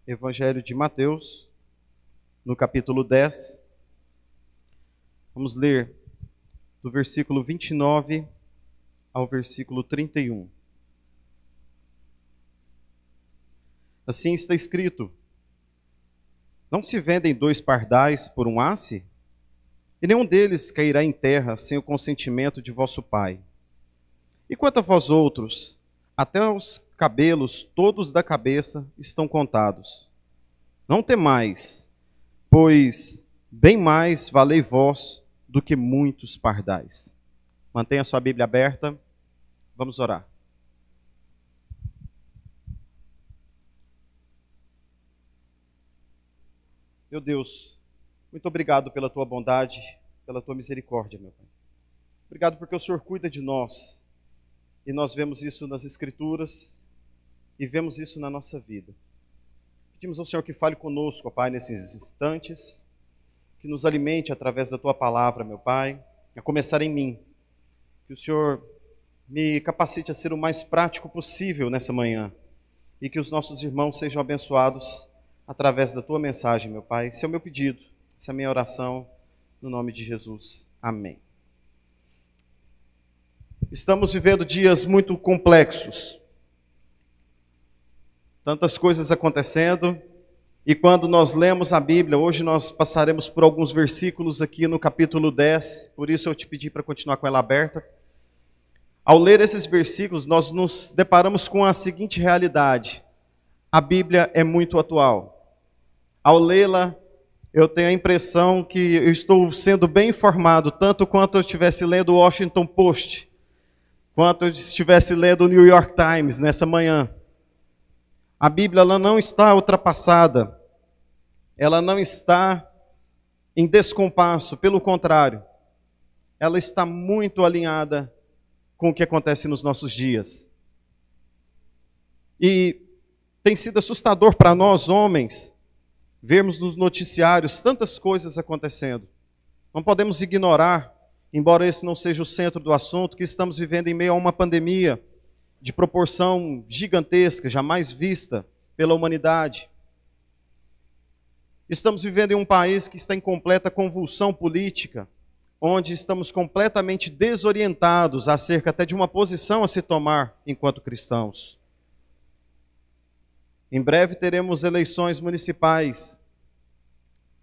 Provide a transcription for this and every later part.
Evangelho de Mateus, no capítulo 10. Vamos ler do versículo 29 ao versículo 31. Assim está escrito: Não se vendem 2 pardais por um asse? E nenhum deles cairá em terra sem o consentimento de vosso Pai. E quanto a vós outros, até os cabelos todos da cabeça estão contados. Não temais, pois bem mais valei vós do que muitos pardais. Mantenha sua Bíblia aberta, vamos orar. Meu Deus, muito obrigado pela tua bondade, pela tua misericórdia, meu Pai. Obrigado porque o Senhor cuida de nós. E nós vemos isso nas Escrituras e vemos isso na nossa vida. Pedimos ao Senhor que fale conosco, ó Pai, nesses instantes, que nos alimente através da tua palavra, meu Pai, a começar em mim. Que o Senhor me capacite a ser o mais prático possível nessa manhã e que os nossos irmãos sejam abençoados através da tua mensagem, meu Pai. Esse é o meu pedido, essa é a minha oração, no nome de Jesus. Amém. Estamos vivendo dias muito complexos. Tantas coisas acontecendo. E quando nós lemos a Bíblia, hoje nós passaremos por alguns versículos aqui no capítulo 10. Por isso eu te pedi para continuar com ela aberta. Ao ler esses versículos, nós nos deparamos com a seguinte realidade. A Bíblia é muito atual. Ao lê-la, eu tenho a impressão que eu estou sendo bem informado, tanto quanto eu estivesse lendo o Washington Post, quanto eu estivesse lendo o New York Times nessa manhã. A Bíblia ela não está ultrapassada, ela não está em descompasso, pelo contrário, ela está muito alinhada com o que acontece nos nossos dias. E tem sido assustador para nós, homens, vermos nos noticiários tantas coisas acontecendo. Não podemos ignorar, embora esse não seja o centro do assunto, que estamos vivendo em meio a uma pandemia de proporção gigantesca, jamais vista pela humanidade. Estamos vivendo em um país que está em completa convulsão política, onde estamos completamente desorientados acerca até de uma posição a se tomar enquanto cristãos. Em breve teremos eleições municipais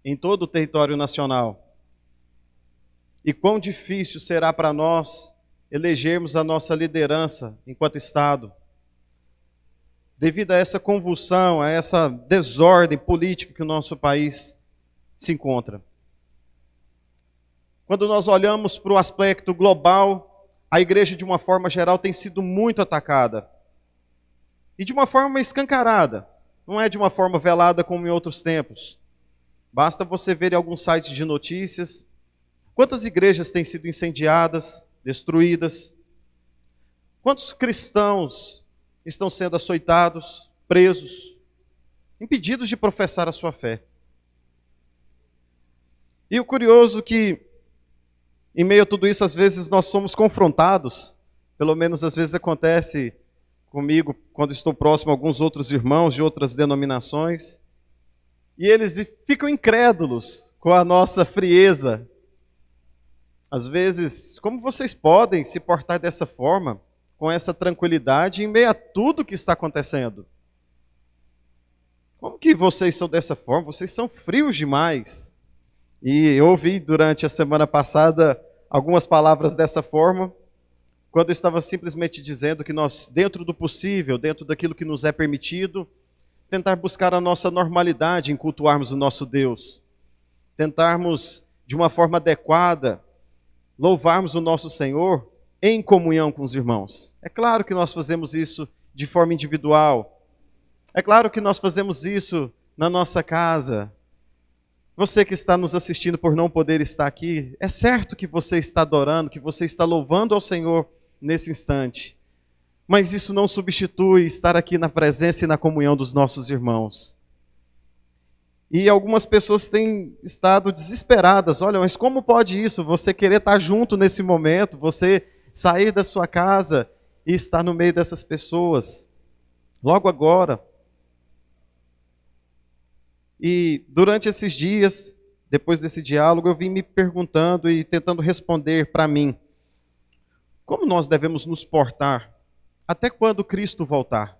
em todo o território nacional. E quão difícil será para nós elegermos a nossa liderança enquanto Estado, devido a essa convulsão, a essa desordem política que o nosso país se encontra. Quando nós olhamos para o aspecto global, a igreja, de uma forma geral, tem sido muito atacada. E de uma forma escancarada, não é de uma forma velada como em outros tempos. Basta você ver em alguns sites de notícias quantas igrejas têm sido incendiadas, destruídas, quantos cristãos estão sendo açoitados, presos, impedidos de professar a sua fé. E o curioso é que, em meio a tudo isso, às vezes nós somos confrontados, pelo menos às vezes acontece comigo, quando estou próximo a alguns outros irmãos de outras denominações, e eles ficam incrédulos com a nossa frieza. Às vezes, como vocês podem se portar dessa forma, com essa tranquilidade, em meio a tudo que está acontecendo? Como que vocês são dessa forma? Vocês são frios demais. E eu ouvi durante a semana passada algumas palavras dessa forma, quando eu estava simplesmente dizendo que nós, dentro do possível, dentro daquilo que nos é permitido, tentar buscar a nossa normalidade em cultuarmos o nosso Deus. Tentarmos, de uma forma adequada, louvarmos o nosso Senhor em comunhão com os irmãos. É claro que nós fazemos isso de forma individual. É claro que nós fazemos isso na nossa casa. Você que está nos assistindo por não poder estar aqui, é certo que você está adorando, que você está louvando ao Senhor nesse instante. Mas isso não substitui estar aqui na presença e na comunhão dos nossos irmãos. E algumas pessoas têm estado desesperadas. Olha, mas como pode isso? Você querer estar junto nesse momento, você sair da sua casa e estar no meio dessas pessoas. Logo agora. E durante esses dias, depois desse diálogo, eu vim me perguntando e tentando responder para mim: como nós devemos nos portar até quando Cristo voltar?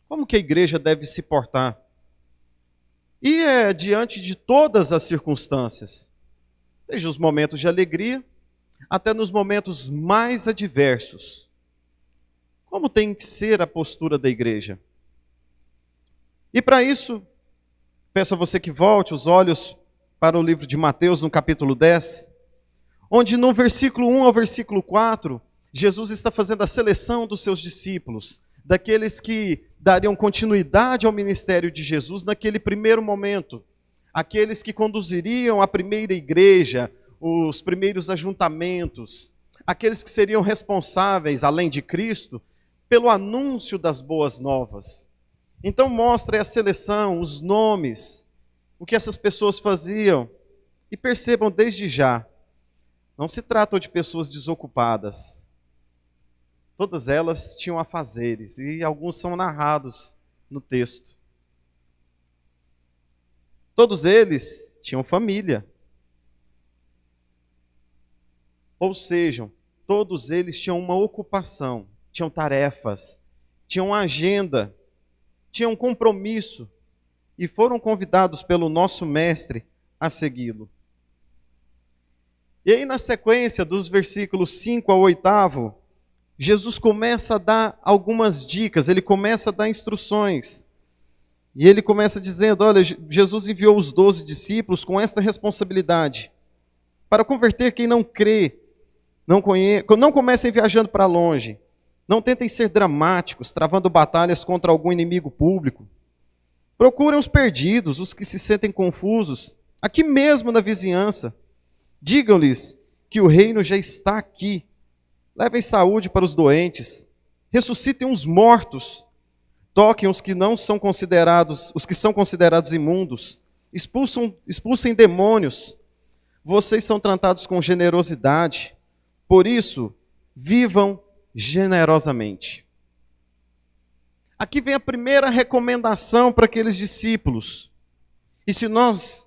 Como que a igreja deve se portar? E é diante de todas as circunstâncias, desde os momentos de alegria até nos momentos mais adversos. Como tem que ser a postura da igreja? E para isso, peço a você que volte os olhos para o livro de Mateus, no capítulo 10, onde no versículo 1 ao versículo 4, Jesus está fazendo a seleção dos seus discípulos, daqueles que dariam continuidade ao ministério de Jesus naquele primeiro momento, aqueles que conduziriam a primeira igreja, os primeiros ajuntamentos, aqueles que seriam responsáveis, além de Cristo, pelo anúncio das boas novas. Então mostra a seleção, os nomes, o que essas pessoas faziam, e percebam desde já, não se trata de pessoas desocupadas. Todas elas tinham afazeres, e alguns são narrados no texto. Todos eles tinham família. Ou seja, todos eles tinham uma ocupação, tinham tarefas, tinham uma agenda, tinham um compromisso, e foram convidados pelo nosso mestre a segui-lo. E aí, na sequência dos versículos 5 ao 8, Jesus começa a dar algumas dicas, ele começa a dar instruções. E ele começa dizendo: olha, Jesus enviou os 12 discípulos com esta responsabilidade, para converter quem não crê, não comecem viajando para longe, não tentem ser dramáticos, travando batalhas contra algum inimigo público. Procurem os perdidos, os que se sentem confusos, aqui mesmo na vizinhança. Digam-lhes que o reino já está aqui. Levem saúde para os doentes, ressuscitem os mortos, toquem os que são considerados imundos, expulsem demônios. Vocês são tratados com generosidade, por isso, vivam generosamente. Aqui vem a primeira recomendação para aqueles discípulos. E se nós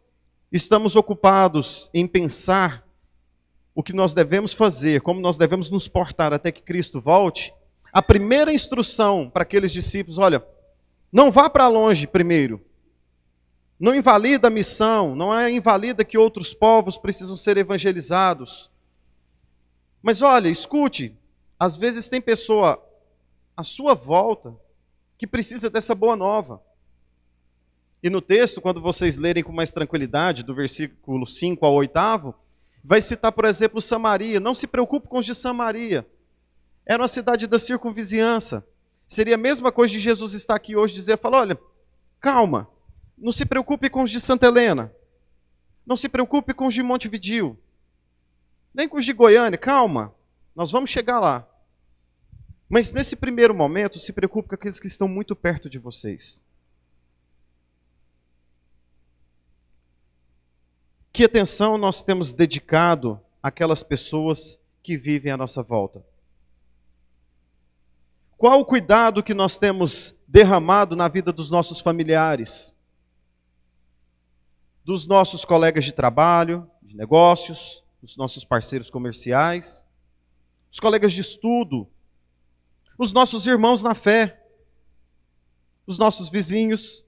estamos ocupados em pensar o que nós devemos fazer, como nós devemos nos portar até que Cristo volte, a primeira instrução para aqueles discípulos: olha, não vá para longe primeiro. Não invalida a missão, não é invalida que outros povos precisam ser evangelizados. Mas olha, escute, às vezes tem pessoa à sua volta que precisa dessa boa nova. E no texto, quando vocês lerem com mais tranquilidade, do versículo 5 ao 8, vai citar, por exemplo, Samaria. Não se preocupe com os de Samaria. Era uma cidade da circunvizinhança. Seria a mesma coisa de Jesus estar aqui hoje e dizer, olha, calma, não se preocupe com os de Santa Helena. Não se preocupe com os de Montevidéu. Nem com os de Goiânia, calma, nós vamos chegar lá. Mas nesse primeiro momento, se preocupe com aqueles que estão muito perto de vocês. Que atenção nós temos dedicado àquelas pessoas que vivem à nossa volta? Qual o cuidado que nós temos derramado na vida dos nossos familiares? Dos nossos colegas de trabalho, de negócios, dos nossos parceiros comerciais, os colegas de estudo, os nossos irmãos na fé, os nossos vizinhos.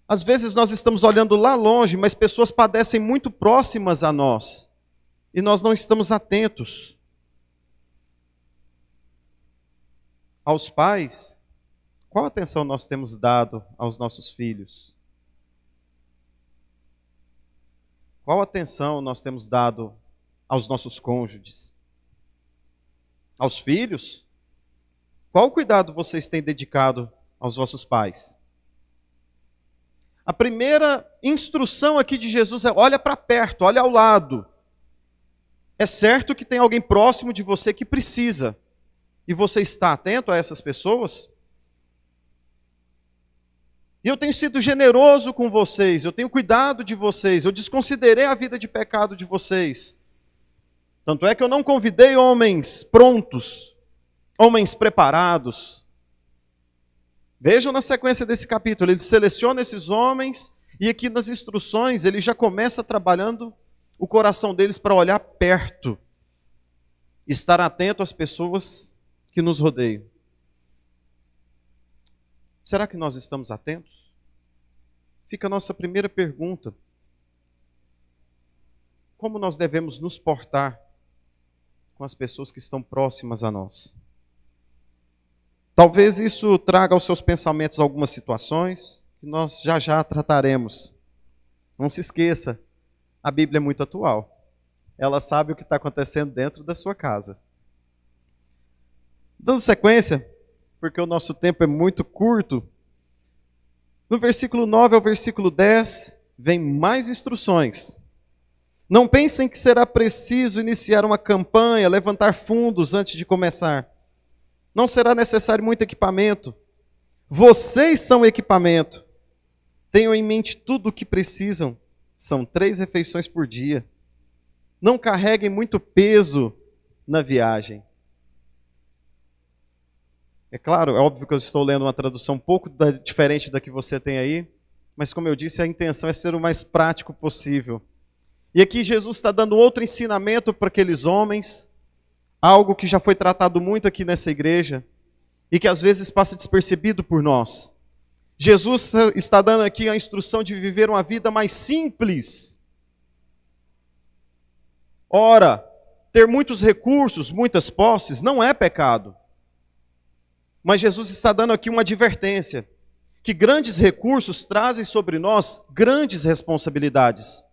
Às vezes nós estamos olhando lá longe, mas pessoas padecem muito próximas a nós, e nós não estamos atentos. Aos pais, qual atenção nós temos dado aos nossos filhos? Qual atenção nós temos dado aos nossos cônjuges? Aos filhos? Qual cuidado vocês têm dedicado aos vossos pais? A primeira instrução aqui de Jesus é: olha para perto, olha ao lado. É certo que tem alguém próximo de você que precisa. E você está atento a essas pessoas? E eu tenho sido generoso com vocês, eu tenho cuidado de vocês, eu desconsiderei a vida de pecado de vocês. Tanto é que eu não convidei homens prontos, homens preparados. Vejam na sequência desse capítulo, ele seleciona esses homens e aqui nas instruções ele já começa trabalhando o coração deles para olhar perto, estar atento às pessoas que nos rodeiam. Será que nós estamos atentos? Fica a nossa primeira pergunta. Como nós devemos nos portar com as pessoas que estão próximas a nós? Talvez isso traga aos seus pensamentos algumas situações que nós já trataremos. Não se esqueça, a Bíblia é muito atual. Ela sabe o que está acontecendo dentro da sua casa. Dando sequência, porque o nosso tempo é muito curto, no versículo 9 ao versículo 10, vem mais instruções. Não pensem que será preciso iniciar uma campanha, levantar fundos antes de começar. Não será necessário muito equipamento. Vocês são equipamento. Tenham em mente tudo o que precisam. São 3 refeições por dia. Não carreguem muito peso na viagem. É claro, é óbvio que eu estou lendo uma tradução um pouco diferente da que você tem aí, mas como eu disse, a intenção é ser o mais prático possível. E aqui Jesus está dando outro ensinamento para aqueles homens, algo que já foi tratado muito aqui nessa igreja e que às vezes passa despercebido por nós. Jesus está dando aqui a instrução de viver uma vida mais simples. Ora, ter muitos recursos, muitas posses, não é pecado. Mas Jesus está dando aqui uma advertência, que grandes recursos trazem sobre nós grandes responsabilidades.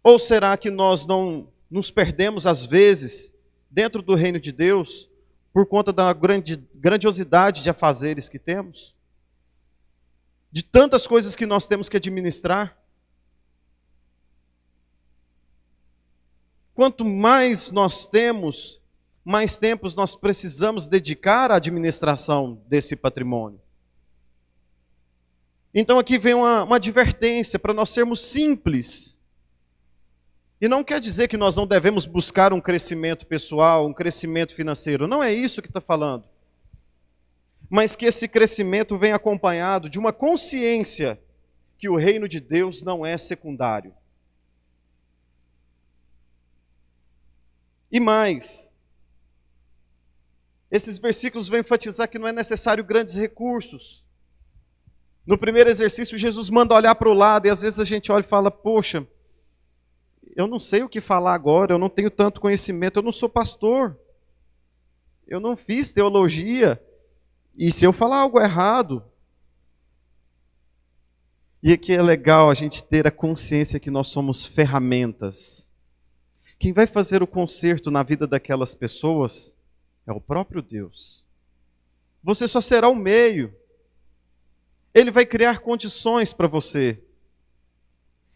Ou será que nós não nos perdemos às vezes dentro do reino de Deus por conta da grandiosidade de afazeres que temos? De tantas coisas que nós temos que administrar? Quanto mais nós temos, mais tempos nós precisamos dedicar à administração desse patrimônio. Então aqui vem uma advertência para nós sermos simples. E não quer dizer que nós não devemos buscar um crescimento pessoal, um crescimento financeiro. Não é isso que está falando. Mas que esse crescimento vem acompanhado de uma consciência que o reino de Deus não é secundário. E mais, esses versículos vão enfatizar que não é necessário grandes recursos. No primeiro exercício, Jesus manda olhar para o lado, e às vezes a gente olha e fala, poxa, eu não sei o que falar agora, eu não tenho tanto conhecimento, eu não sou pastor, eu não fiz teologia, e se eu falar algo errado? E aqui é legal a gente ter a consciência que nós somos ferramentas. Quem vai fazer o conserto na vida daquelas pessoas é o próprio Deus. Você só será o meio. Ele vai criar condições para você.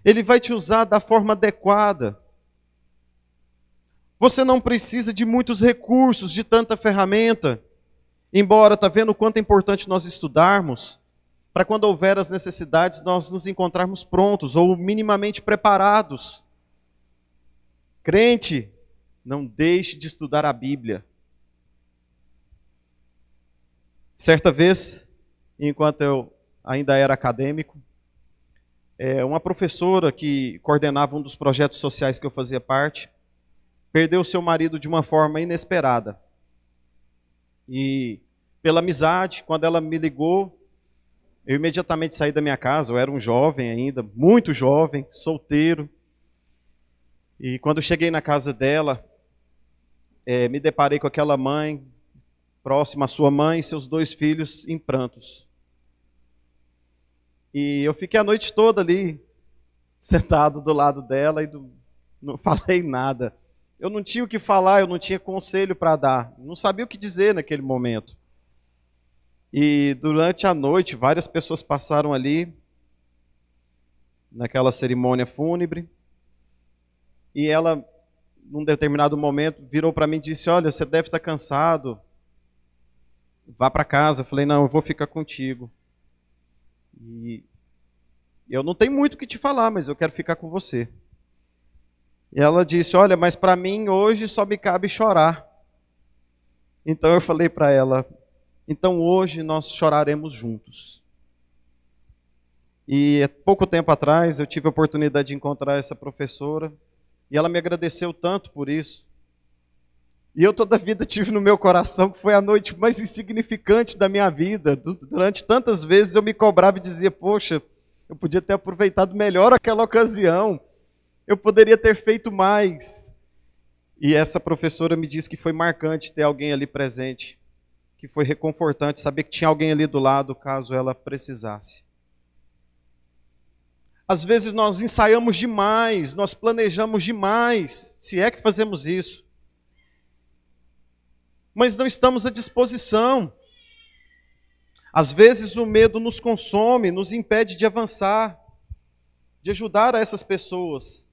Ele vai te usar da forma adequada. Você não precisa de muitos recursos, de tanta ferramenta. Embora, está vendo o quanto é importante nós estudarmos, para quando houver as necessidades, nós nos encontrarmos prontos ou minimamente preparados. Crente, não deixe de estudar a Bíblia. Certa vez, enquanto eu ainda era acadêmico, uma professora que coordenava um dos projetos sociais que eu fazia parte, perdeu seu marido de uma forma inesperada. E pela amizade, quando ela me ligou, eu imediatamente saí da minha casa, eu era um jovem ainda, muito jovem, solteiro. E quando eu cheguei na casa dela, me deparei com aquela mãe, próxima à sua mãe e seus 2 filhos em prantos. E eu fiquei a noite toda ali, sentado do lado dela e não falei nada. Eu não tinha o que falar, eu não tinha conselho para dar, não sabia o que dizer naquele momento. E durante a noite, várias pessoas passaram ali, naquela cerimônia fúnebre, e ela, num determinado momento, virou para mim e disse, olha, você deve estar cansado, vá para casa. Eu falei, não, eu vou ficar contigo. E eu não tenho muito o que te falar, mas eu quero ficar com você. E ela disse, olha, mas para mim hoje só me cabe chorar. Então eu falei para ela, então hoje nós choraremos juntos. E há pouco tempo atrás eu tive a oportunidade de encontrar essa professora e ela me agradeceu tanto por isso. E eu toda a vida tive no meu coração que foi a noite mais insignificante da minha vida. Durante tantas vezes eu me cobrava e dizia, poxa, eu podia ter aproveitado melhor aquela ocasião. Eu poderia ter feito mais. E essa professora me disse que foi marcante ter alguém ali presente, que foi reconfortante saber que tinha alguém ali do lado caso ela precisasse. Às vezes nós ensaiamos demais, nós planejamos demais, se é que fazemos isso. Mas não estamos à disposição. Às vezes o medo nos consome, nos impede de avançar, de ajudar a essas pessoas.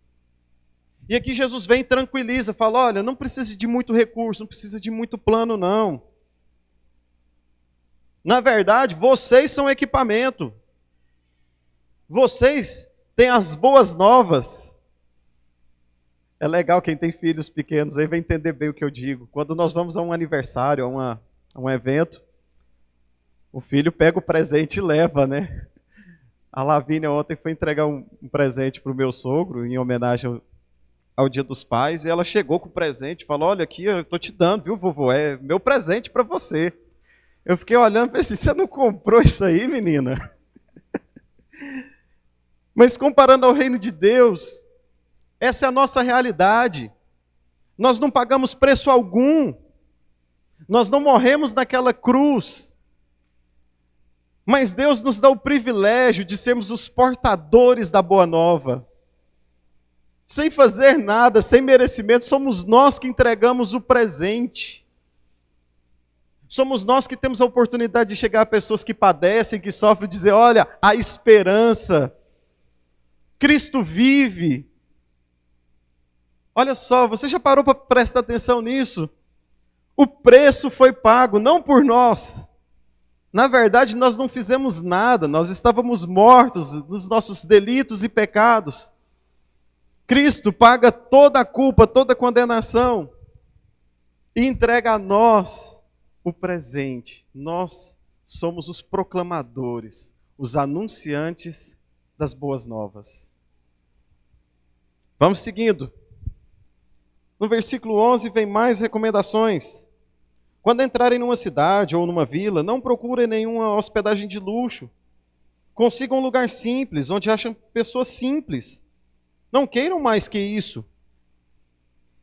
E aqui Jesus vem e tranquiliza, fala, olha, não precisa de muito recurso, não precisa de muito plano, não. Na verdade, vocês são equipamento. Vocês têm as boas novas. É legal quem tem filhos pequenos, aí vai entender bem o que eu digo. Quando nós vamos a um aniversário, a um evento, o filho pega o presente e leva, né? A Lavínia ontem foi entregar um presente para o meu sogro, em homenagem ao Dia dos Pais, e ela chegou com o presente, falou, olha aqui, eu estou te dando, viu, vovô? É meu presente para você. Eu fiquei olhando e pensei, você não comprou isso aí, menina? Mas comparando ao reino de Deus, essa é a nossa realidade. Nós não pagamos preço algum. Nós não morremos naquela cruz. Mas Deus nos dá o privilégio de sermos os portadores da boa nova. Sem fazer nada, sem merecimento, somos nós que entregamos o presente. Somos nós que temos a oportunidade de chegar a pessoas que padecem, que sofrem, e dizer, olha, a esperança. Cristo vive. Olha só, você já parou para prestar atenção nisso? O preço foi pago, não por nós. Na verdade, nós não fizemos nada, nós estávamos mortos nos nossos delitos e pecados. Cristo paga toda a culpa, toda a condenação e entrega a nós o presente. Nós somos os proclamadores, os anunciantes das boas novas. Vamos seguindo. No versículo 11 vem mais recomendações. Quando entrarem numa cidade ou numa vila, não procurem nenhuma hospedagem de luxo. Consigam um lugar simples, onde acham pessoas simples. Não queiram mais que isso.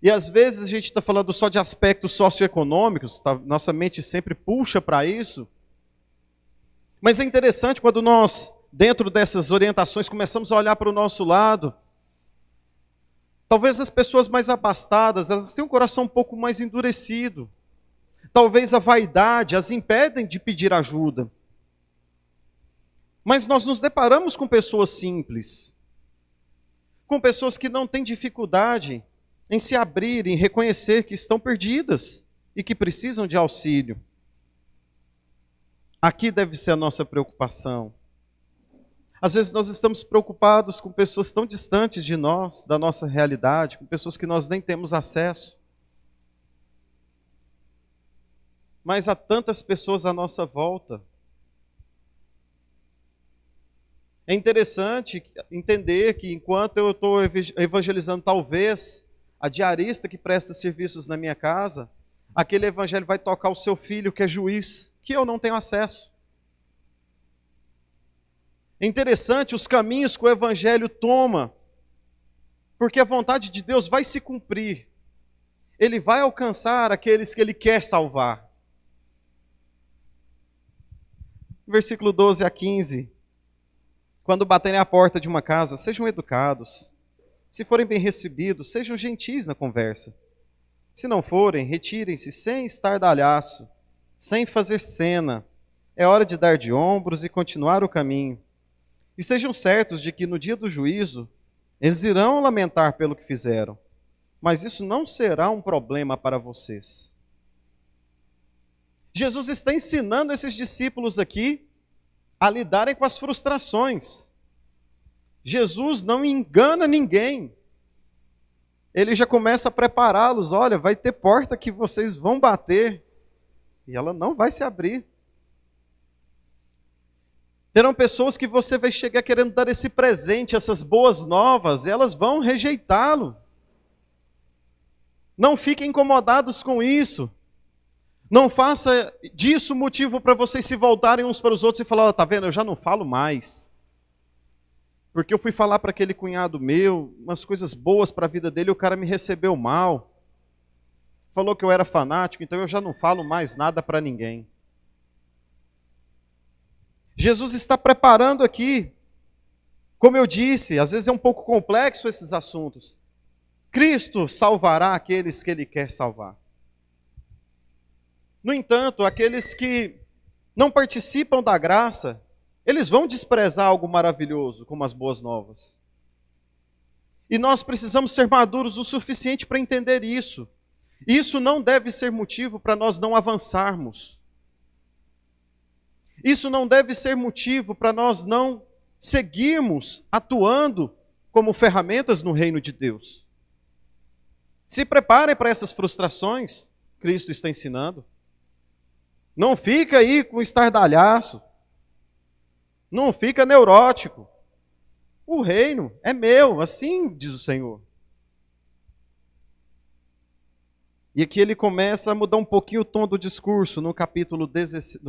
E às vezes a gente está falando só de aspectos socioeconômicos, nossa mente sempre puxa para isso. Mas é interessante quando nós, dentro dessas orientações, começamos a olhar para o nosso lado. Talvez as pessoas mais abastadas, elas têm um coração um pouco mais endurecido. Talvez a vaidade as impedem de pedir ajuda. Mas nós nos deparamos com pessoas simples, com pessoas que não têm dificuldade em se abrir, em reconhecer que estão perdidas e que precisam de auxílio. Aqui deve ser a nossa preocupação. Às vezes nós estamos preocupados com pessoas tão distantes de nós, da nossa realidade, com pessoas que nós nem temos acesso. Mas há tantas pessoas à nossa volta. É interessante entender que enquanto eu estou evangelizando, talvez, a diarista que presta serviços na minha casa, aquele evangelho vai tocar o seu filho, que é juiz, que eu não tenho acesso. É interessante os caminhos que o evangelho toma, porque a vontade de Deus vai se cumprir. Ele vai alcançar aqueles que ele quer salvar. Versículo 12 a 15. Quando baterem à porta de uma casa, sejam educados. Se forem bem recebidos, sejam gentis na conversa. Se não forem, retirem-se sem estardalhaço, sem fazer cena. É hora de dar de ombros e continuar o caminho. E sejam certos de que no dia do juízo, eles irão lamentar pelo que fizeram. Mas isso não será um problema para vocês. Jesus está ensinando esses discípulos aqui a lidarem com as frustrações. Jesus não engana ninguém. Ele já começa a prepará-los. Olha, vai ter porta que vocês vão bater e ela não vai se abrir. Terão pessoas que você vai chegar querendo dar esse presente, essas boas novas, e elas vão rejeitá-lo. Não fiquem incomodados com isso. Não faça disso motivo para vocês se voltarem uns para os outros e falar, ó, tá vendo, eu já não falo mais. Porque eu fui falar para aquele cunhado meu, umas coisas boas para a vida dele, e o cara me recebeu mal. Falou que eu era fanático, então eu já não falo mais nada para ninguém. Jesus está preparando aqui, como eu disse, às vezes é um pouco complexo esses assuntos. Cristo salvará aqueles que Ele quer salvar. No entanto, aqueles que não participam da graça, eles vão desprezar algo maravilhoso, como as boas novas. E nós precisamos ser maduros o suficiente para entender isso. Isso não deve ser motivo para nós não avançarmos. Isso não deve ser motivo para nós não seguirmos atuando como ferramentas no reino de Deus. Se preparem para essas frustrações, Cristo está ensinando. Não fica aí com estardalhaço. Não fica neurótico. O reino é meu, assim diz o Senhor. E aqui ele começa a mudar um pouquinho o tom do discurso no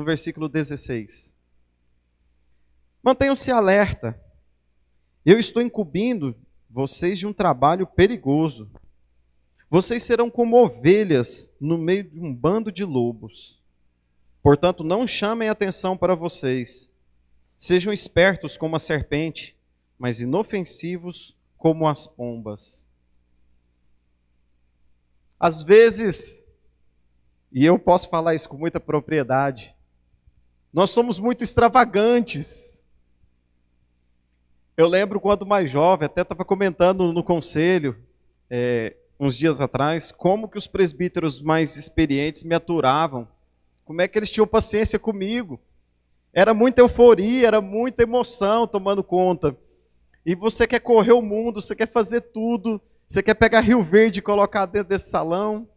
versículo 16. Mantenham-se alerta. Eu estou incumbindo vocês de um trabalho perigoso. Vocês serão como ovelhas no meio de um bando de lobos. Portanto, não chamem atenção para vocês. Sejam espertos como a serpente, mas inofensivos como as pombas. Às vezes, e eu posso falar isso com muita propriedade, nós somos muito extravagantes. Eu lembro quando mais jovem, até estava comentando no conselho, uns dias atrás, como que os presbíteros mais experientes me aturavam, como é que eles tinham paciência comigo. Era muita euforia, era muita emoção tomando conta. E você quer correr o mundo, você quer fazer tudo, você quer pegar Rio Verde e colocar dentro desse salão.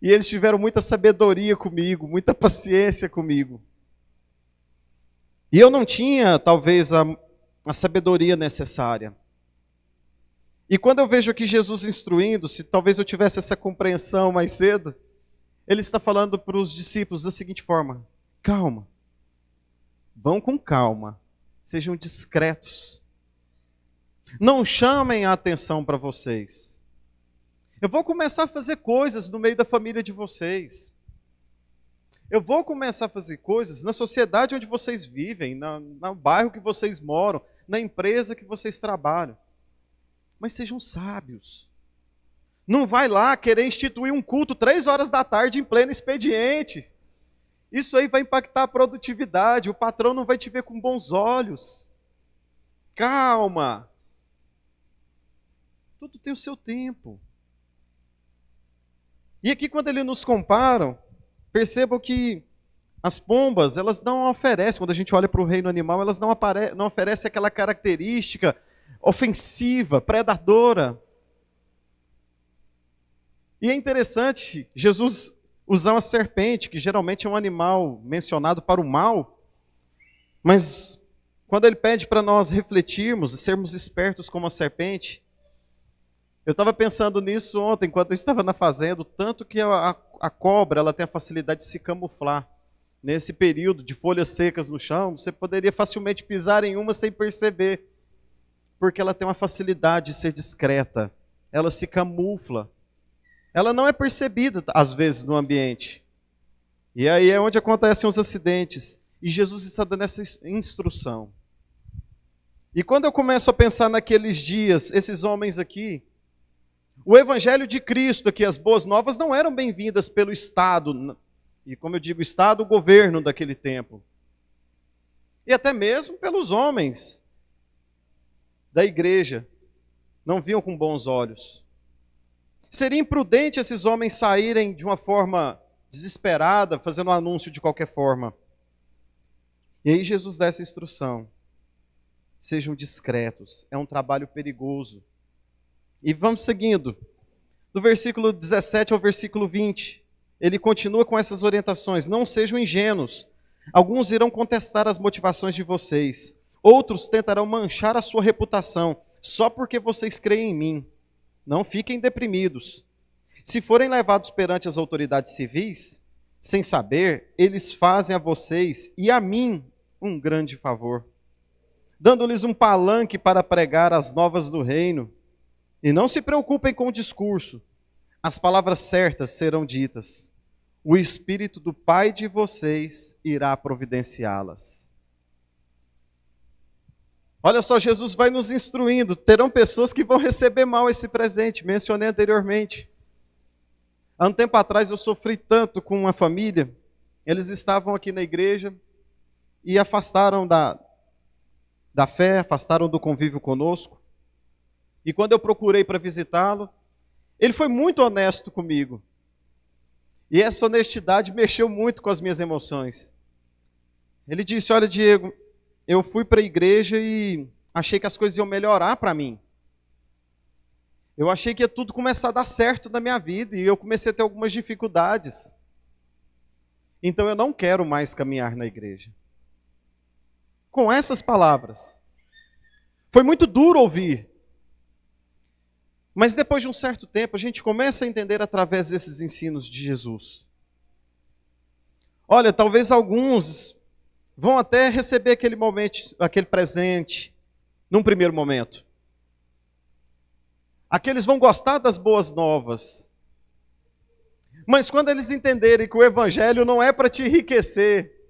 E eles tiveram muita sabedoria comigo, muita paciência comigo. E eu não tinha, talvez, a sabedoria necessária. E quando eu vejo aqui Jesus instruindo, se talvez eu tivesse essa compreensão mais cedo, ele está falando para os discípulos da seguinte forma: calma, vão com calma, sejam discretos. Não chamem a atenção para vocês. Eu vou começar a fazer coisas no meio da família de vocês. Eu vou começar a fazer coisas na sociedade onde vocês vivem, no bairro que vocês moram, na empresa que vocês trabalham. Mas sejam sábios. Não vai lá querer instituir um culto 3 horas da tarde em pleno expediente. Isso aí vai impactar a produtividade, o patrão não vai te ver com bons olhos. Calma. Tudo tem o seu tempo. E aqui quando ele nos compara, percebam que as pombas, elas não oferecem, quando a gente olha para o reino animal, elas não oferecem aquela característica ofensiva, predadora. E é interessante Jesus usar uma serpente, que geralmente é um animal mencionado para o mal, mas quando ele pede para nós refletirmos e sermos espertos como a serpente, eu estava pensando nisso ontem, enquanto eu estava na fazenda, o tanto que a cobra ela tem a facilidade de se camuflar. Nesse período de folhas secas no chão, você poderia facilmente pisar em uma sem perceber, porque ela tem uma facilidade de ser discreta, ela se camufla. Ela não é percebida, às vezes, no ambiente. E aí é onde acontecem os acidentes. E Jesus está dando essa instrução. E quando eu começo a pensar naqueles dias, esses homens aqui, o evangelho de Cristo aqui, as boas novas, não eram bem-vindas pelo Estado, e como eu digo, o Estado, o governo daquele tempo. E até mesmo pelos homens da igreja, não viam com bons olhos. Seria imprudente esses homens saírem de uma forma desesperada, fazendo um anúncio de qualquer forma. E aí Jesus dá essa instrução. Sejam discretos, é um trabalho perigoso. E vamos seguindo. Do versículo 17 ao versículo 20, ele continua com essas orientações. Não sejam ingênuos, Alguns irão contestar as motivações de vocês. Outros tentarão manchar a sua reputação, só porque vocês creem em mim. Não fiquem deprimidos. Se forem levados perante as autoridades civis, sem saber, eles fazem a vocês e a mim um grande favor, dando-lhes um palanque para pregar as novas do reino. E não se preocupem com o discurso. As palavras certas serão ditas. O Espírito do Pai de vocês irá providenciá-las. Olha só, Jesus vai nos instruindo. Terão pessoas que vão receber mal esse presente, mencionei anteriormente. Há um tempo atrás eu sofri tanto com uma família. Eles estavam aqui na igreja e afastaram da fé, afastaram do convívio conosco. E quando eu procurei para visitá-lo, ele foi muito honesto comigo. E essa honestidade mexeu muito com as minhas emoções. Ele disse: olha, Diego, eu fui para a igreja e achei que as coisas iam melhorar para mim. Eu achei que ia tudo começar a dar certo na minha vida e eu comecei a ter algumas dificuldades. Então eu não quero mais caminhar na igreja. Com essas palavras. Foi muito duro ouvir. Mas depois de um certo tempo, a gente começa a entender através desses ensinos de Jesus. Olha, talvez alguns vão até receber aquele momento, aquele presente, num primeiro momento. Aqueles vão gostar das boas novas. Mas quando eles entenderem que o Evangelho não é para te enriquecer,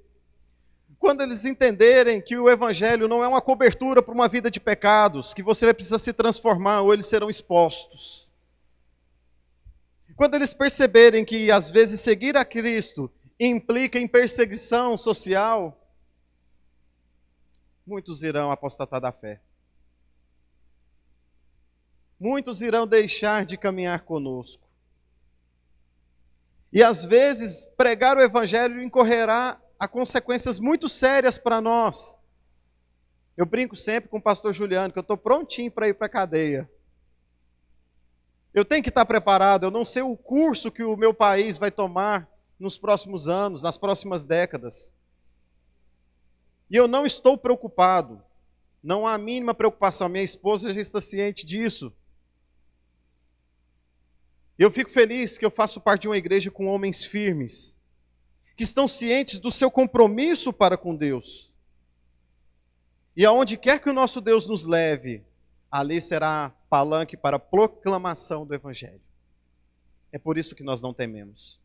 quando eles entenderem que o Evangelho não é uma cobertura para uma vida de pecados, que você vai precisar se transformar ou eles serão expostos. Quando eles perceberem que às vezes seguir a Cristo implica em perseguição social, muitos irão apostatar da fé. Muitos irão deixar de caminhar conosco. E às vezes pregar o Evangelho incorrerá a consequências muito sérias para nós. Eu brinco sempre com o pastor Juliano, que eu estou prontinho para ir para a cadeia. Eu tenho que estar preparado, eu não sei o curso que o meu país vai tomar nos próximos anos, nas próximas décadas. E eu não estou preocupado, não há a mínima preocupação, minha esposa já está ciente disso. Eu fico feliz que eu faço parte de uma igreja com homens firmes, que estão cientes do seu compromisso para com Deus. E aonde quer que o nosso Deus nos leve, ali será palanque para a proclamação do Evangelho. É por isso que nós não tememos.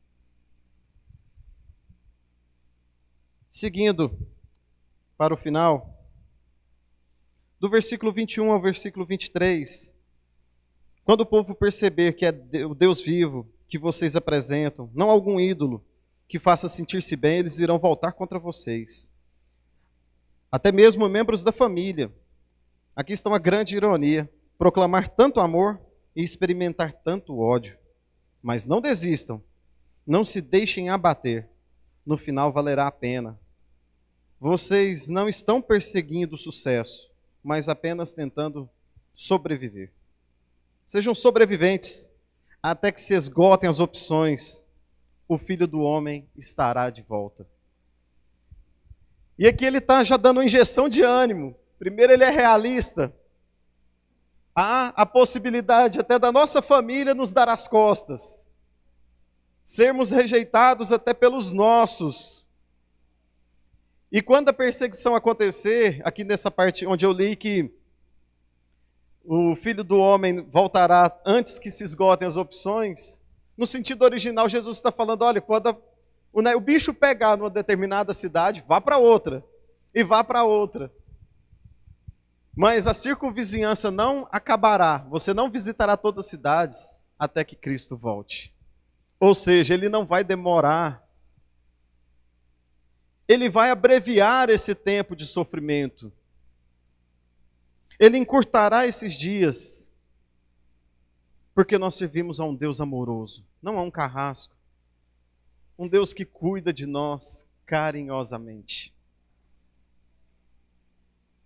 Seguindo para o final, do versículo 21 ao versículo 23, quando o povo perceber que é o Deus vivo que vocês apresentam, não algum ídolo que faça sentir-se bem, eles irão voltar contra vocês. Até mesmo membros da família. Aqui está uma grande ironia. Proclamar tanto amor e experimentar tanto ódio. Mas não desistam. Não se deixem abater. No final valerá a pena. Vocês não estão perseguindo o sucesso, mas apenas tentando sobreviver. Sejam sobreviventes até que se esgotem as opções. O Filho do Homem estará de volta. E aqui ele está já dando uma injeção de ânimo. Primeiro, ele é realista. Há a possibilidade até da nossa família nos dar as costas. Sermos rejeitados até pelos nossos. E quando a perseguição acontecer, aqui nessa parte onde eu li que o Filho do Homem voltará antes que se esgotem as opções, no sentido original, Jesus está falando, olha, quando o bicho pegar numa determinada cidade, vá para outra, e vá para outra. Mas a circunvizinhança não acabará, você não visitará todas as cidades até que Cristo volte. Ou seja, ele não vai demorar. Ele vai abreviar esse tempo de sofrimento. Ele encurtará esses dias. Porque nós servimos a um Deus amoroso, não a um carrasco. Um Deus que cuida de nós carinhosamente.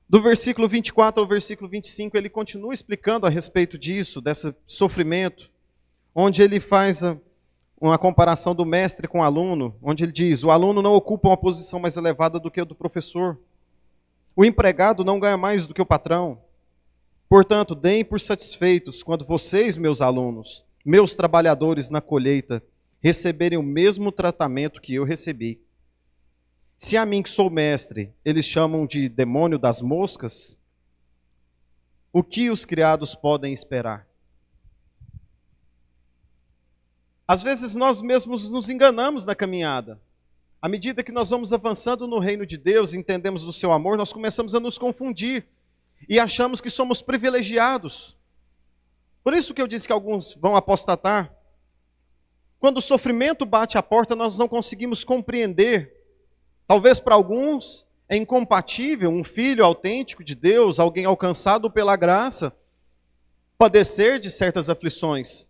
Do versículo 24 ao versículo 25, ele continua explicando a respeito disso, desse sofrimento, onde ele faz uma comparação do mestre com o aluno, onde ele diz: o aluno não ocupa uma posição mais elevada do que a do professor. O empregado não ganha mais do que o patrão. Portanto, deem por satisfeitos quando vocês, meus alunos, meus trabalhadores na colheita, receberem o mesmo tratamento que eu recebi. Se a mim, que sou mestre, eles chamam de demônio das moscas, o que os criados podem esperar? Às vezes nós mesmos nos enganamos na caminhada. À medida que nós vamos avançando no reino de Deus, entendemos do seu amor, nós começamos a nos confundir e achamos que somos privilegiados. Por isso que eu disse que alguns vão apostatar. Quando o sofrimento bate à porta, nós não conseguimos compreender. Talvez para alguns é incompatível um filho autêntico de Deus, alguém alcançado pela graça, padecer de certas aflições.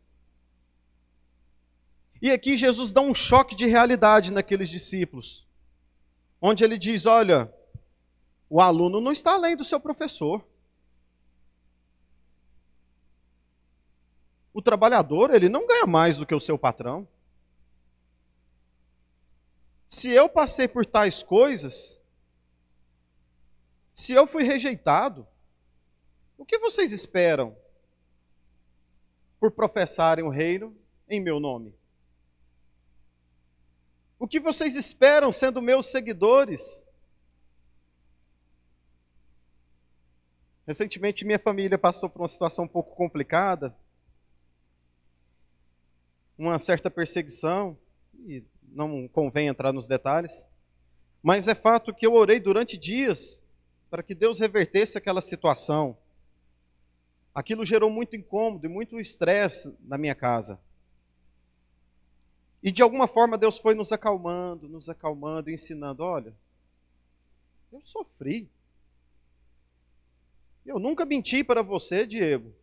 E aqui Jesus dá um choque de realidade naqueles discípulos, onde ele diz: olha, o aluno não está além do seu professor. O trabalhador, ele não ganha mais do que o seu patrão. Se eu passei por tais coisas, se eu fui rejeitado, o que vocês esperam por professarem o reino em meu nome? O que vocês esperam sendo meus seguidores? Recentemente, minha família passou por uma situação um pouco complicada, uma certa perseguição, e não convém entrar nos detalhes, mas é fato que eu orei durante dias para que Deus revertesse aquela situação. Aquilo gerou muito incômodo e muito estresse na minha casa. E de alguma forma Deus foi nos acalmando, ensinando: olha, eu sofri. Eu nunca menti para você, Diego.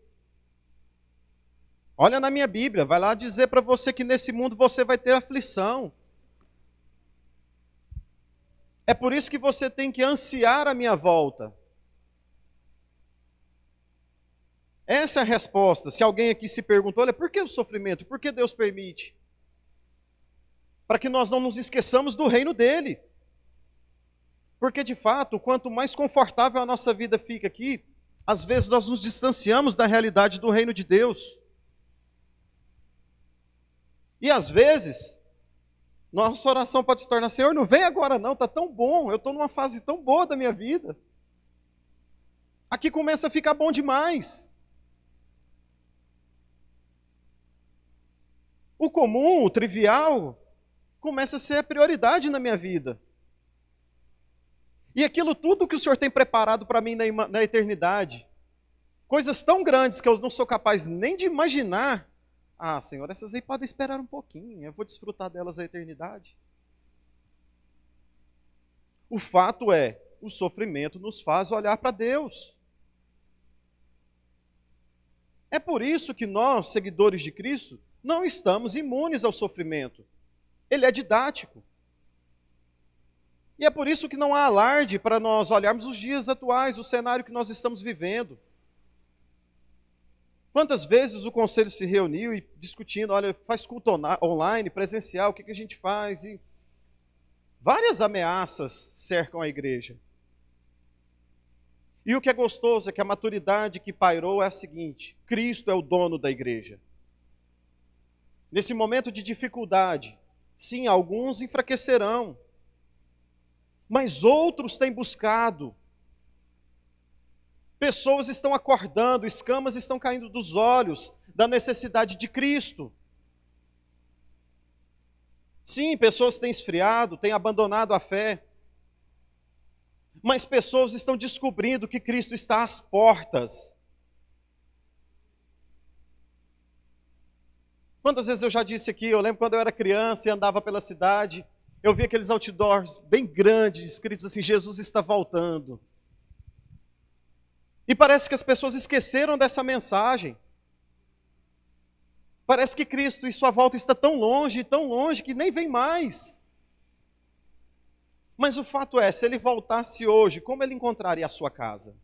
Olha na minha Bíblia, vai lá dizer para você que nesse mundo você vai ter aflição. É por isso que você tem que ansiar a minha volta. Essa é a resposta. Se alguém aqui se perguntou: olha, por que o sofrimento? Por que Deus permite? Para que nós não nos esqueçamos do reino dele. Porque, de fato, quanto mais confortável a nossa vida fica aqui, às vezes nós nos distanciamos da realidade do reino de Deus. E às vezes, nossa oração pode se tornar: Senhor, não vem agora não, está tão bom, eu estou numa fase tão boa da minha vida. Aqui começa a ficar bom demais. O comum, o trivial, começa a ser a prioridade na minha vida. E aquilo tudo que o Senhor tem preparado para mim na eternidade, coisas tão grandes que eu não sou capaz nem de imaginar. Ah, Senhor, essas aí podem esperar um pouquinho, eu vou desfrutar delas a eternidade. O fato é, o sofrimento nos faz olhar para Deus. É por isso que nós, seguidores de Cristo, não estamos imunes ao sofrimento. Ele é didático. E é por isso que não há alarde para nós olharmos os dias atuais, o cenário que nós estamos vivendo. Quantas vezes o conselho se reuniu e discutindo: olha, faz culto online, presencial, o que a gente faz? E várias ameaças cercam a igreja. E o que é gostoso é que a maturidade que pairou é a seguinte: Cristo é o dono da igreja. Nesse momento de dificuldade, sim, alguns enfraquecerão, mas outros têm buscado. Pessoas estão acordando, escamas estão caindo dos olhos da necessidade de Cristo. Sim, pessoas têm esfriado, têm abandonado a fé, mas pessoas estão descobrindo que Cristo está às portas. Quantas vezes eu já disse aqui, eu lembro quando eu era criança e andava pela cidade, eu via aqueles outdoors bem grandes, escritos assim: Jesus está voltando. E parece que as pessoas esqueceram dessa mensagem. Parece que Cristo e sua volta está tão longe que nem vem mais. Mas o fato é, se ele voltasse hoje, como ele encontraria a sua casa?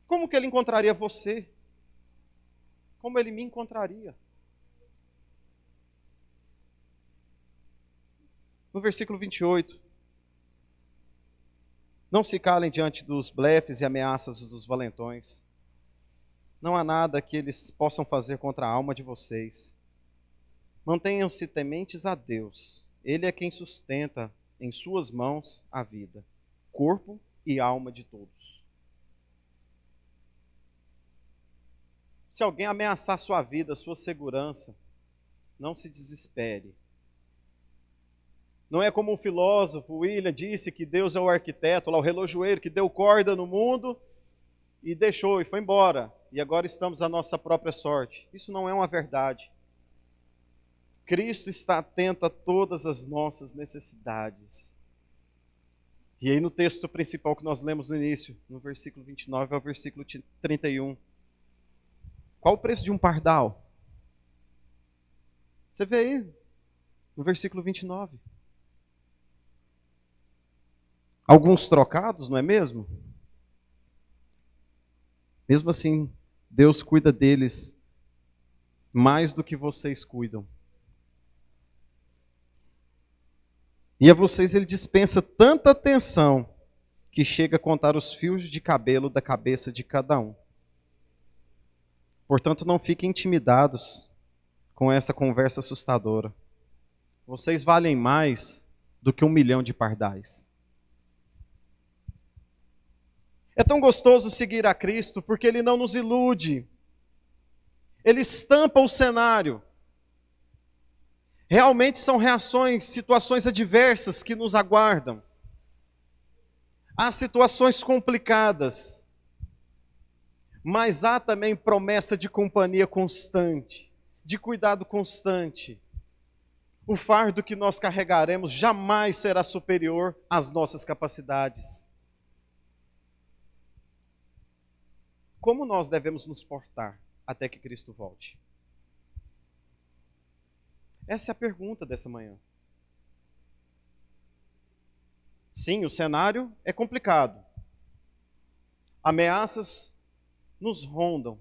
Como que ele encontraria você? Como ele me encontraria? No versículo 28. Não se calem diante dos blefes e ameaças dos valentões. Não há nada que eles possam fazer contra a alma de vocês. Mantenham-se tementes a Deus. Ele é quem sustenta em suas mãos a vida, corpo e alma de todos. Se alguém ameaçar sua vida, sua segurança, não se desespere. Não é como um filósofo, William, disse que Deus é o arquiteto, lá o relojoeiro que deu corda no mundo e deixou e foi embora. E agora estamos à nossa própria sorte. Isso não é uma verdade. Cristo está atento a todas as nossas necessidades. E aí no texto principal que nós lemos no início, no versículo 29 ao versículo 31. Qual o preço de um pardal? Você vê aí, no versículo 29. Alguns trocados, não é mesmo? Mesmo assim, Deus cuida deles mais do que vocês cuidam. E a vocês ele dispensa tanta atenção que chega a contar os fios de cabelo da cabeça de cada um. Portanto, não fiquem intimidados com essa conversa assustadora. Vocês valem mais do que 1 milhão de pardais. É tão gostoso seguir a Cristo porque Ele não nos ilude. Ele estampa o cenário. Realmente são reações, situações adversas que nos aguardam. Há situações complicadas. Mas há também promessa de companhia constante, de cuidado constante. O fardo que nós carregaremos jamais será superior às nossas capacidades. Como nós devemos nos portar até que Cristo volte? Essa é a pergunta dessa manhã. Sim, o cenário é complicado. Ameaças nos rondam.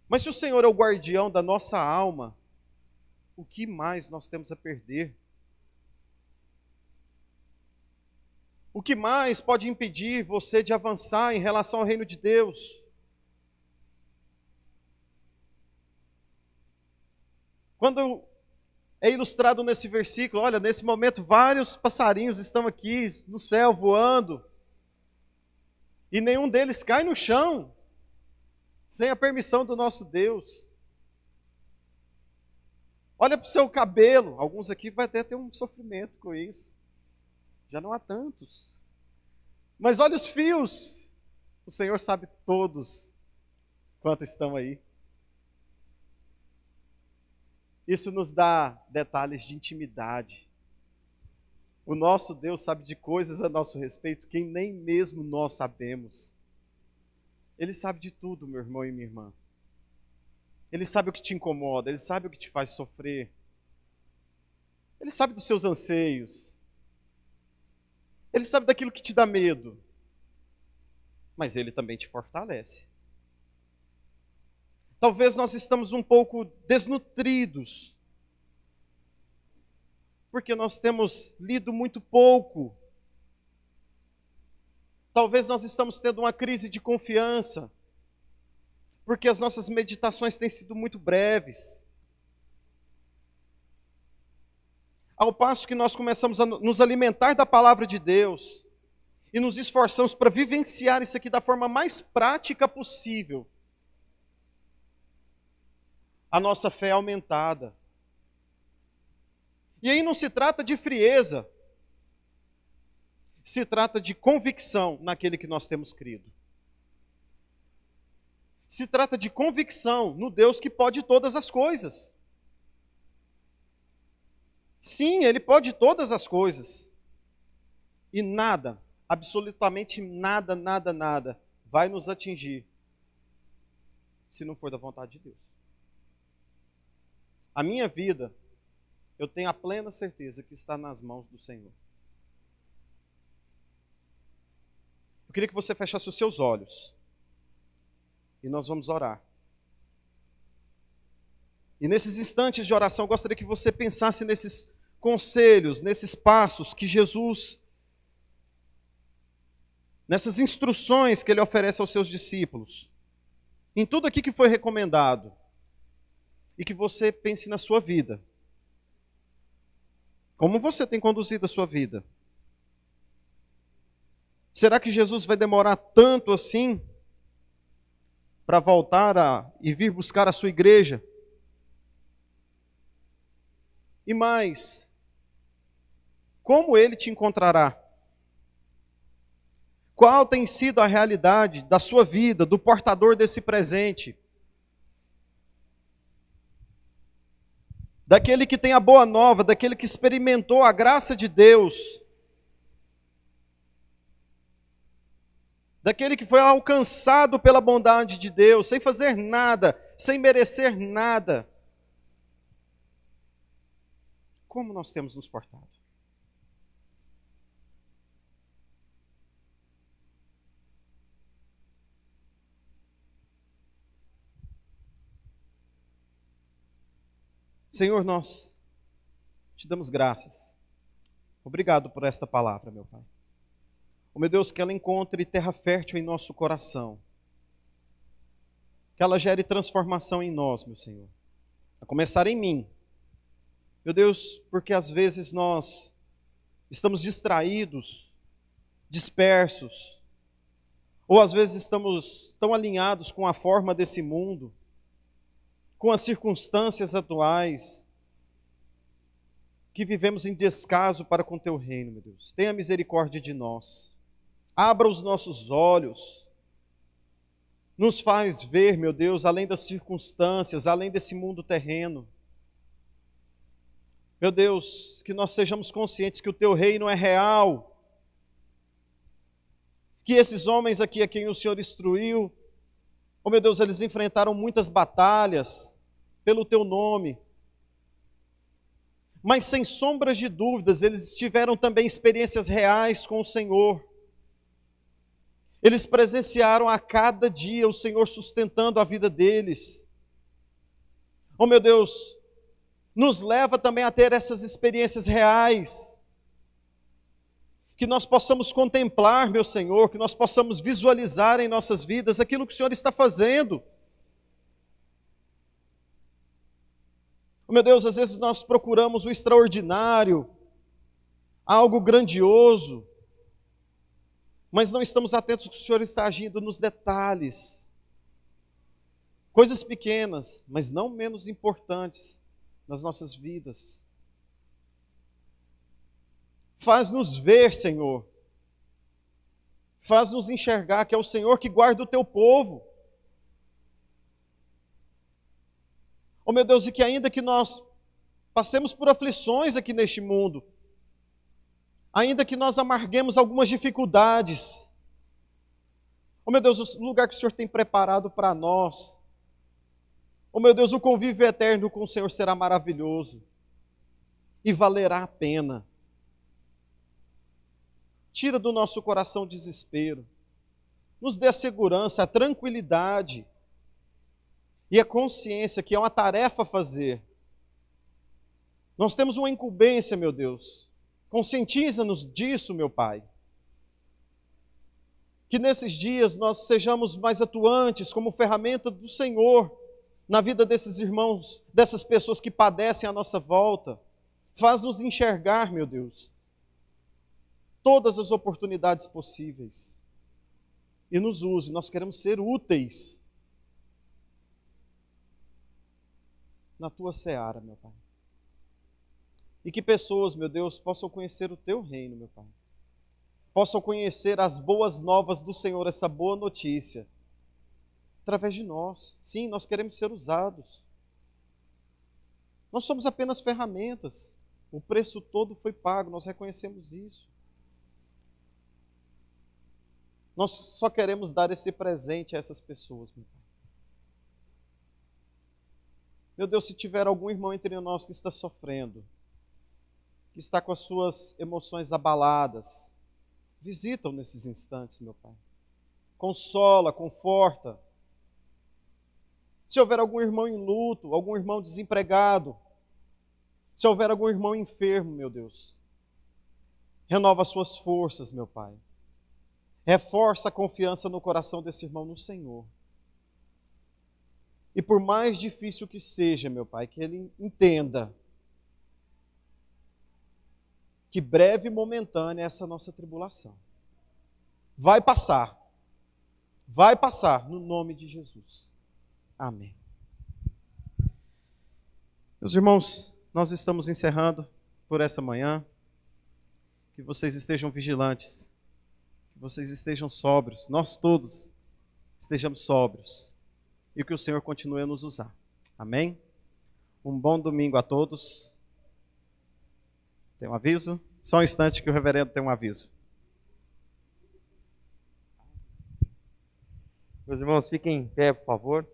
Mas se o Senhor é o guardião da nossa alma, o que mais nós temos a perder? O que mais pode impedir você de avançar em relação ao reino de Deus? Quando é ilustrado nesse versículo, olha, nesse momento vários passarinhos estão aqui no céu voando, e nenhum deles cai no chão, sem a permissão do nosso Deus. Olha para o seu cabelo, alguns aqui vai até ter um sofrimento com isso. Já não há tantos. Mas olha os fios. O Senhor sabe todos quantos estão aí. Isso nos dá detalhes de intimidade. O nosso Deus sabe de coisas a nosso respeito que nem mesmo nós sabemos. Ele sabe de tudo, meu irmão e minha irmã. Ele sabe o que te incomoda, Ele sabe o que te faz sofrer. Ele sabe dos seus anseios. Ele sabe daquilo que te dá medo, mas Ele também te fortalece. Talvez nós estamos um pouco desnutridos, porque nós temos lido muito pouco. Talvez nós estamos tendo uma crise de confiança, porque as nossas meditações têm sido muito breves. Ao passo que nós começamos a nos alimentar da palavra de Deus e nos esforçamos para vivenciar isso aqui da forma mais prática possível, a nossa fé é aumentada. E aí não se trata de frieza, se trata de convicção naquele que nós temos crido. Se trata de convicção no Deus que pode todas as coisas. Sim, Ele pode todas as coisas. E nada, absolutamente nada, nada, nada, vai nos atingir se não for da vontade de Deus. A minha vida, eu tenho a plena certeza que está nas mãos do Senhor. Eu queria que você fechasse os seus olhos. E nós vamos orar. E nesses instantes de oração, eu gostaria que você pensasse nesses conselhos, nesses passos que Jesus, nessas instruções que ele oferece aos seus discípulos, em tudo aqui que foi recomendado, e que você pense na sua vida. Como você tem conduzido a sua vida? Será que Jesus vai demorar tanto assim para voltar e vir buscar a sua igreja? E mais, como ele te encontrará? Qual tem sido a realidade da sua vida, do portador desse presente? Daquele que tem a boa nova, daquele que experimentou a graça de Deus, daquele que foi alcançado pela bondade de Deus, sem fazer nada, sem merecer nada. Como nós temos nos portado? Senhor, nós te damos graças. Obrigado por esta palavra, meu Pai. Oh, meu Deus, que ela encontre terra fértil em nosso coração. Que ela gere transformação em nós, meu Senhor. A começar em mim. Meu Deus, porque às vezes nós estamos distraídos, dispersos, ou às vezes estamos tão alinhados com a forma desse mundo, com as circunstâncias atuais, que vivemos em descaso para com Teu reino, meu Deus. Tenha misericórdia de nós. Abra os nossos olhos. Nos faz ver, meu Deus, além das circunstâncias, além desse mundo terreno. Meu Deus, que nós sejamos conscientes que o Teu reino é real. Que esses homens aqui a quem o Senhor instruiu, oh meu Deus, eles enfrentaram muitas batalhas pelo Teu nome. Mas sem sombras de dúvidas, eles tiveram também experiências reais com o Senhor. Eles presenciaram a cada dia o Senhor sustentando a vida deles. Oh meu Deus, nos leva também a ter essas experiências reais. Que nós possamos contemplar, meu Senhor, que nós possamos visualizar em nossas vidas aquilo que o Senhor está fazendo. Oh meu Deus, às vezes nós procuramos o extraordinário, algo grandioso, mas não estamos atentos que o Senhor está agindo nos detalhes. Coisas pequenas, mas não menos importantes nas nossas vidas. Faz-nos ver, Senhor. Faz-nos enxergar que é o Senhor que guarda o Teu povo. Oh meu Deus, e que ainda que nós passemos por aflições aqui neste mundo, ainda que nós amarguemos algumas dificuldades, oh meu Deus, o lugar que o Senhor tem preparado para nós, oh meu Deus, o convívio eterno com o Senhor será maravilhoso e valerá a pena. Tira do nosso coração o desespero, nos dê a segurança, a tranquilidade e a consciência que é uma tarefa a fazer. Nós temos uma incumbência, meu Deus. Conscientiza-nos disso, meu Pai. Que nesses dias nós sejamos mais atuantes como ferramenta do Senhor na vida desses irmãos, dessas pessoas que padecem à nossa volta. Faz-nos enxergar, meu Deus, todas as oportunidades possíveis. E nos use, nós queremos ser úteis na Tua seara, meu Pai. E que pessoas, meu Deus, possam conhecer o Teu reino, meu Pai. Possam conhecer as boas novas do Senhor, essa boa notícia, através de nós. Sim, nós queremos ser usados. Nós somos apenas ferramentas. O preço todo foi pago, nós reconhecemos isso. Nós só queremos dar esse presente a essas pessoas, meu Pai. Meu Deus, se tiver algum irmão entre nós que está sofrendo, que está com as suas emoções abaladas, visita-o nesses instantes, meu Pai. Consola, conforta. Se houver algum irmão em luto, algum irmão desempregado, se houver algum irmão enfermo, meu Deus, renova as suas forças, meu Pai. Reforça a confiança no coração desse irmão no Senhor. E por mais difícil que seja, meu Pai, que ele entenda que breve e momentânea é essa nossa tribulação. Vai passar, no nome de Jesus. Amém. Meus irmãos, nós estamos encerrando por essa manhã. Que vocês estejam vigilantes, que vocês estejam sóbrios, nós todos estejamos sóbrios e que o Senhor continue a nos usar. Amém? Um bom domingo a todos. Tem um aviso? Só um instante que o reverendo tem um aviso. Meus irmãos, fiquem em pé, por favor.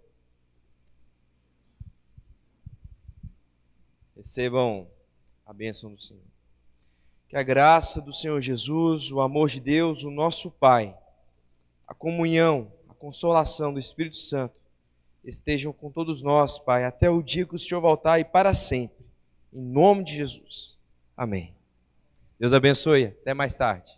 Recebam a bênção do Senhor. Que a graça do Senhor Jesus, o amor de Deus, o nosso Pai, a comunhão, a consolação do Espírito Santo estejam com todos nós, Pai, até o dia que o Senhor voltar e para sempre. Em nome de Jesus. Amém. Deus abençoe. Até mais tarde.